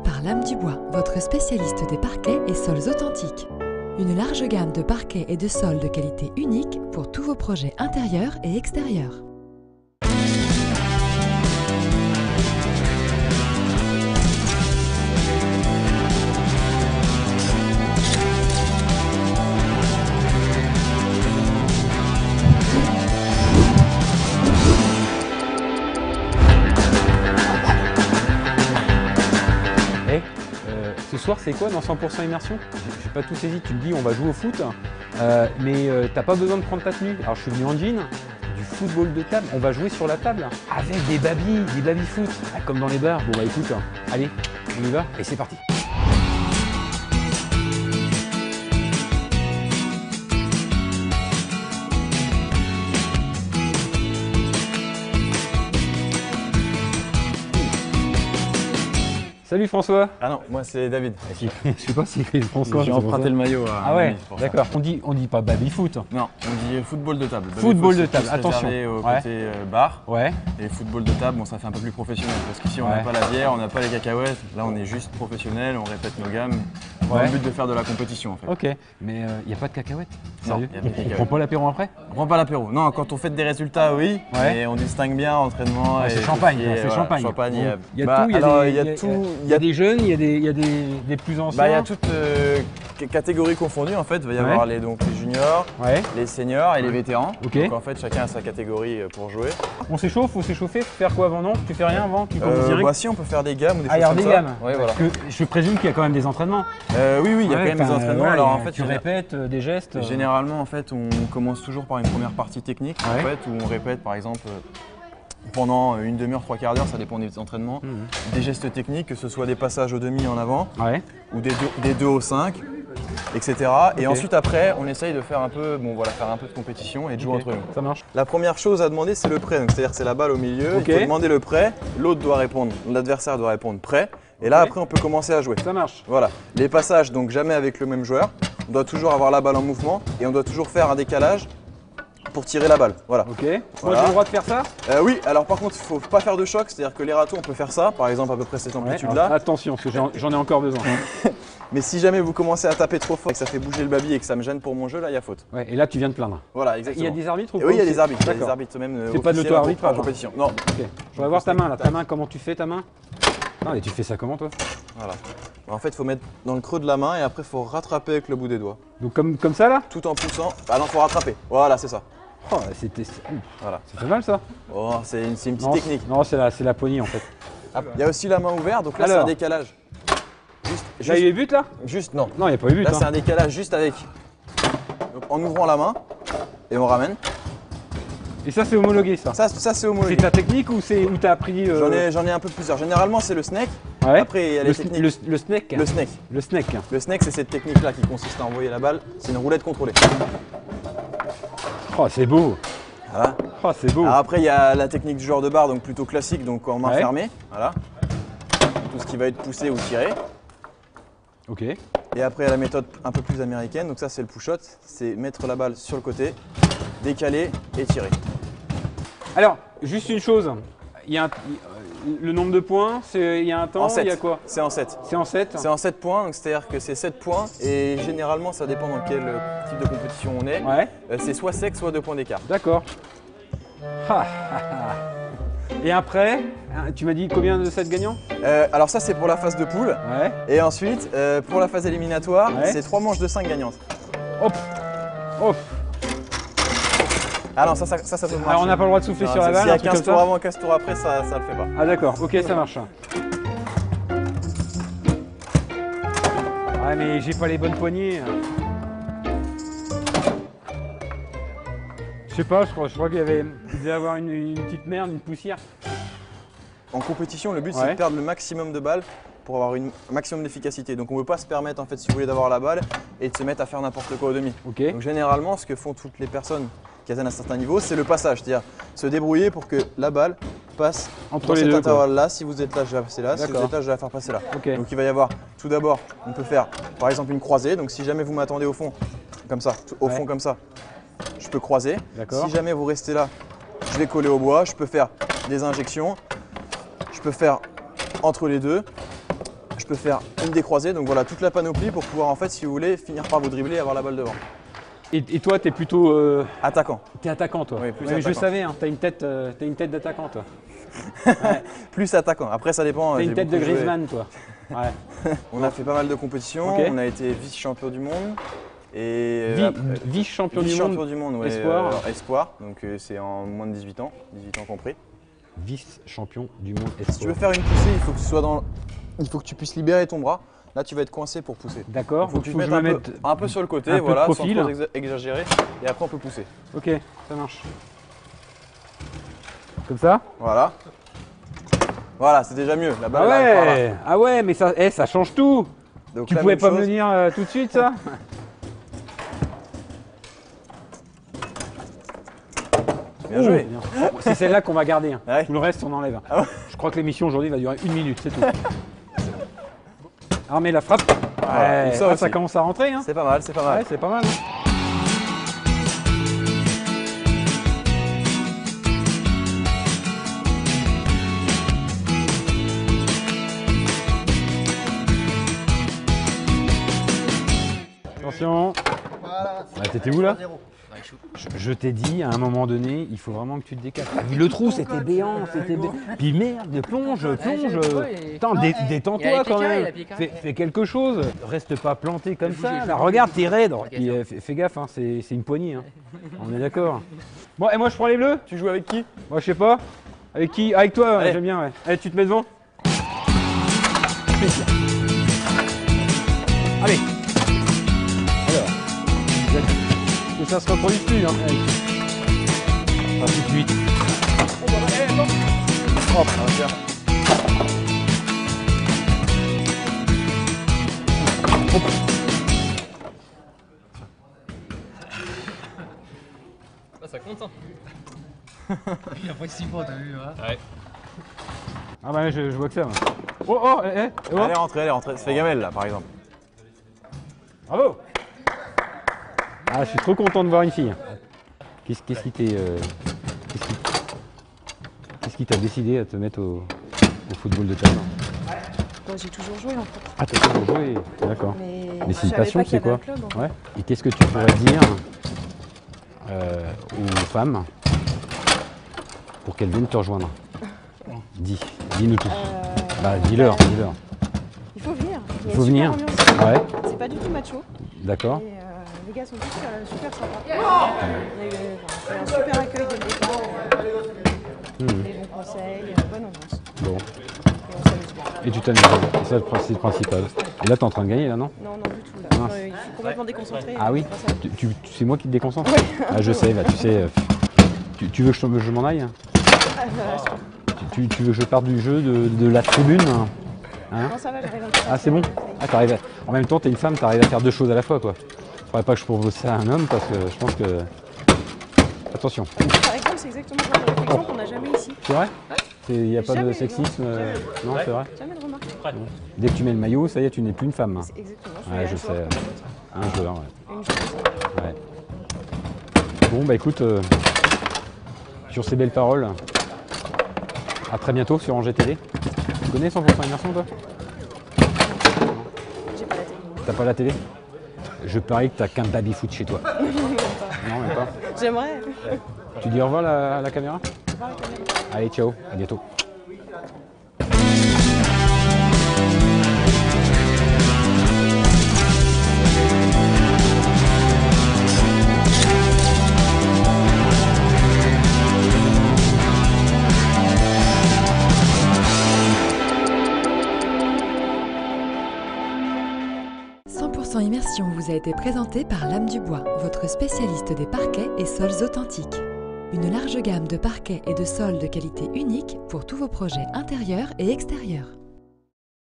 Par Lame du Bois, votre spécialiste des parquets et sols authentiques. Une large gamme de parquets et de sols de qualité unique pour tous vos projets intérieurs et extérieurs. Ce soir, c'est quoi dans 100% immersion? J'ai pas tout saisi. Tu me dis, on va jouer au foot, mais t'as pas besoin de prendre ta tenue. Alors, je suis venu en jean, du football de table. On va jouer sur la table avec des baby foot, comme dans les bars. Bon, bah écoute, allez, on y va et c'est parti. Salut François. Ah non, moi c'est David. Je sais pas si c'est François. J'ai emprunté le maillot à Ah ouais, pour d'accord. On dit pas baby foot. Non, on dit football de table. Football de table, attention. Au côté bar. Ouais. Et football de table, bon, ça fait un peu plus professionnel parce qu'ici on n'a pas la bière, on n'a pas les cacahuètes. Là on est juste professionnel, on répète nos gammes. Dans le but de faire de la compétition en fait. Ok, mais il n'y a pas de cacahuètes? Sérieux? Non, on prend pas l'apéro après? On prend pas l'apéro. Non, quand on fait des résultats, oui. Mais on distingue bien entraînement. C'est champagne, c'est champagne. Il y a tout. Il y a des jeunes, il y a des plus anciens. Il y a toutes catégories confondues en fait. Il va y avoir les juniors, les seniors et les vétérans. Donc en fait chacun a sa catégorie pour jouer. On s'échauffe, faut s'échauffer, faut faire quoi avant? Non, tu fais rien avant? Tu commences direct? Si, on peut faire des gammes ou des choses comme des ça. gammes. Ouais, voilà. Parce que je présume qu'il y a quand même des entraînements. Oui, il y a quand même des entraînements. Alors en fait, tu répètes des gestes. Généralement en fait, on commence toujours par une première partie technique en fait, où on répète par exemple pendant une demi-heure, trois quarts d'heure, ça dépend des entraînements, des gestes techniques, que ce soit des passages au demi en avant ou des 2 au 5, etc. Et ensuite après, on essaye de faire un peu, faire un peu de compétition et de jouer entre nous. Ça marche. La première chose à demander, c'est le prêt. C'est-à-dire que c'est la balle au milieu. Il faut demander le prêt. L'autre doit répondre, l'adversaire doit répondre prêt. Et là, après, on peut commencer à jouer. Ça marche. Voilà. Les passages, donc jamais avec le même joueur. On doit toujours avoir la balle en mouvement et on doit toujours faire un décalage pour tirer la balle. Voilà. Ok. Moi, j'ai le droit de faire ça? Oui. Alors par contre, il ne faut pas faire de choc. C'est-à-dire que les râteaux, on peut faire ça. Par exemple, à peu près cette amplitude-là. Attention, parce que j'en ai encore besoin. Mais si jamais vous commencez à taper trop fort et que ça fait bouger le baby et que ça me gêne pour mon jeu, là, il y a faute. Ouais, et là, tu viens de plaindre. Voilà, exactement. Il y a des arbitres ou pas? Oui, il y a des arbitres. Il y a des arbitres même. C'est pas de l'auto-arbitre en compétition. Non. Ok. Je voudrais voir ta main là. Ta main, comment tu fais ta main? Non, mais tu fais ça comment toi? Voilà. En fait, il faut mettre dans le creux de la main et après, il faut rattraper avec le bout des doigts. Donc comme ça là? Tout en poussant. Ah non, il faut rattraper. Voilà, c'est ça. Oh, voilà. Ça fait mal ça? Oh, c'est une petite technique. Non, c'est la poignée en fait. Il y a aussi la main ouverte, donc là c'est un décalage. Là, il y a eu but là? Juste, non. Non, il n'y a pas eu but. Là, c'est un décalage juste avec. Donc, en ouvrant la main et on ramène. Et ça, c'est homologué ça? Ça c'est homologué. C'est ta technique ou tu as appris J'en ai un peu plusieurs. Généralement, c'est le snake. Après, il y a les techniques. Le snake. Le snake. Le snake. Le snake, c'est cette technique-là qui consiste à envoyer la balle. C'est une roulette contrôlée. Oh, c'est beau. Voilà. Oh, c'est beau. Alors après, il y a la technique du joueur de bar, donc plutôt classique, donc en main fermée. Voilà. Tout ce qui va être poussé ou tiré. Ok. Et après, il y a la méthode un peu plus américaine. Donc ça, c'est le push-shot. C'est mettre la balle sur le côté, décaler et tirer. Alors, juste une chose. Il y a le nombre de points, il y a un temps, il y a quoi? C'est en 7. C'est en 7? C'est en 7 points, c'est-à-dire que c'est 7 points et généralement ça dépend dans quel type de compétition on est. C'est soit sec, soit 2 points d'écart. D'accord. Et après, tu m'as dit combien de 7 gagnants? Alors ça c'est pour la phase de poule. Et ensuite, pour la phase éliminatoire, c'est 3 manches de 5 gagnantes. Hop, hop. Ah non, ça peut marcher. Alors on n'a pas le droit de souffler sur la balle? S'il y a 15 tours avant, 15 tours après, ça le fait pas. Ah d'accord, ok, ça marche. Ouais, mais j'ai pas les bonnes poignées. Je sais pas, je crois qu'il devait y avoir une petite merde, une poussière. En compétition, le but c'est de perdre le maximum de balles pour avoir un maximum d'efficacité. Donc on ne peut pas se permettre, en fait, si vous voulez, d'avoir la balle et de se mettre à faire n'importe quoi au demi. Donc généralement, ce que font toutes les personnes qui atteignent un certain niveau, c'est le passage, c'est-à-dire se débrouiller pour que la balle passe entre cet intervalle-là. Si vous êtes là, je vais la passer là. Si vous êtes là, je vais la faire passer là. Donc il va y avoir, tout d'abord, on peut faire par exemple une croisée. Donc si jamais vous m'attendez au fond, comme ça, fond comme ça, je peux croiser. Si jamais vous restez là, je vais coller au bois. Je peux faire des injections. Je peux faire entre les deux. je peux faire une décroisée. Donc voilà, toute la panoplie pour pouvoir en fait, si vous voulez, finir par vous dribbler et avoir la balle devant. Et toi, t'es plutôt… Attaquant. T'es attaquant, toi. Oui, plus attaquant. Je savais, hein, t'as une tête d'attaquant, toi. Ouais. Plus attaquant. Après, ça dépend. T'as une tête de Griezmann, toi. Ouais. On a fait pas mal de compétitions. Okay. On a été vice-champion du monde. Et vice-champion du monde, ouais, espoir. Espoir. Donc c'est en moins de 18 ans compris. Vice-champion du monde espoir. Si tu veux faire une poussée, il faut que tu sois dans… Il faut que tu puisses libérer ton bras. Là, tu vas être coincé pour pousser. D'accord. Il faut que tu te mettes un peu sur le côté, voilà, sans trop exagérer. Et après, on peut pousser. Ok, ça marche. Comme ça? Voilà. Voilà, c'est déjà mieux. La balle, ah ouais, ah ouais, mais ça, ça change tout. Donc, tu pouvais pas me le dire tout de suite, ça? Bien joué. C'est celle-là qu'on va garder. Hein. Ouais. Tout le reste, on enlève. Ah ouais. Je crois que l'émission aujourd'hui va durer 1 minute, c'est tout. Armée la frappe. Ouais, ça commence à rentrer. Hein. C'est pas mal, c'est pas mal. Ouais, c'est pas mal. Hein. Attention. Voilà. Bah, t'étais où là? Je t'ai dit, à un moment donné, il faut vraiment que tu te décales. Ah, le trou, c'était béant, c'était béant. Puis merde, plonge. Attends, détends-toi quand même. Fais quelque chose. Reste pas planté comme ça. Là, regarde, t'es raide. Puis, fais gaffe, hein, c'est une poignée. Hein. On est d'accord. Bon, et moi, je prends les bleus. Tu joues avec qui? Moi, je sais pas. Avec qui? Avec toi, j'aime bien, ouais. Allez, tu te mets devant. Allez. Alors. Que ça se reproduise plus, hein. Pas tout de suite. Hop, tiens. Hop. Ah, ça compte, hein. Il a pris 6 points, t'as vu, hein. Ouais. Ah bah je vois que ça. Oh, Elle est rentrée, Ça fait gamelle, là, par exemple. Bravo. Ah, je suis trop content de voir une fille. Qu'est-ce qui t'a décidé à te mettre au football de table? Moi, j'ai toujours joué en fait. Ah, t'as toujours joué, d'accord. Mais c'est une passion, c'est quoi? Club, en fait. Ouais. Et qu'est-ce que tu pourrais dire aux femmes pour qu'elles viennent te rejoindre? Dis-nous tout. Bah, dis-leur. Il faut venir. Il faut venir. Ouais. C'est pas du tout macho. D'accord. Les gars sont tous super sympas. C'est un super accueil dès le départ. Des bons conseils, bonne ambiance. Bon. Et on s'amuse bien. Et tu t'amuses, c'est ça le principal. Et là, t'es en train de gagner, là, non? Non, du tout. Là. Je suis complètement déconcentré. Ah oui? C'est moi qui te déconcentre? Ouais. Ah, je sais, bah, tu sais. Tu veux que je m'en aille? Tu veux que je parte du jeu de la tribune? Hein? Non, ça va, j'arrive à le faire. Ah, c'est bon? Ah, t'arrives en même temps, t'es une femme, t'arrives à faire 2 choses à la fois, quoi. Faudrait pas que je propose ça à un homme parce que je pense que… Attention. Par exemple, c'est exactement le genre de réflexion qu'on n'a jamais ici. C'est vrai? Ouais. Il n'y a pas de Jamais, sexisme? Non, c'est vrai? Jamais de remarque. Dès que tu mets le maillot, ça y est, tu n'es plus une femme. C'est exactement. Ouais, je sais. Un joueur, ouais. Une joueuse. Ouais. Bon, bah écoute, sur ces belles paroles, à très bientôt sur Angers Télé. Tu connais 100% Immersion, toi? J'ai pas la télé. T'as pas la télé? Je parie que t'as qu'un baby-foot chez toi. Non, même pas. J'aimerais. Tu dis au revoir à la caméra? Au revoir, la caméra. Allez, ciao, à bientôt. Immersion vous a été présenté par L'Âme du Bois, votre spécialiste des parquets et sols authentiques. Une large gamme de parquets et de sols de qualité unique pour tous vos projets intérieurs et extérieurs.